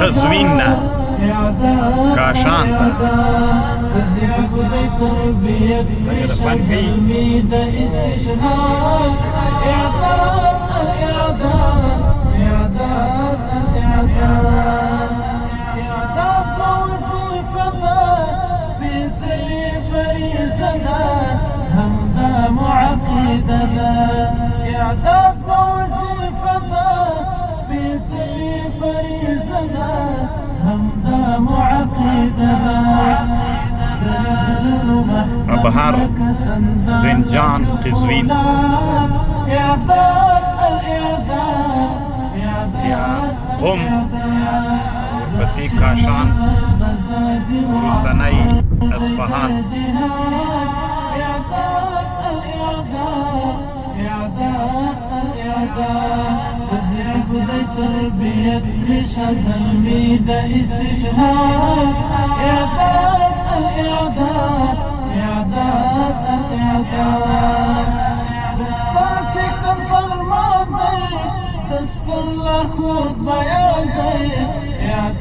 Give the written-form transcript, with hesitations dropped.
قزوین کاشان تدريب ذي تربية زلمي ده استشهاد إعداد الإعداد إعداد الإعداد إعداد موظفة سبيتلي فريزة همدا معقدة إعداد موظفة سبيتلي فريزة همدا معقدة بهار زنجان قزوين إعداد الإعداد إعداد قم بسي کاشان روستنی اصفهان إعداد الإعداد إعداد الإعداد تدريب ذي تربية مش زلمي ده استشهاد إعداد الإعداد إعداد الإعداد دستور تكتب فرمان دي دستور لخوض بيان دي إعداد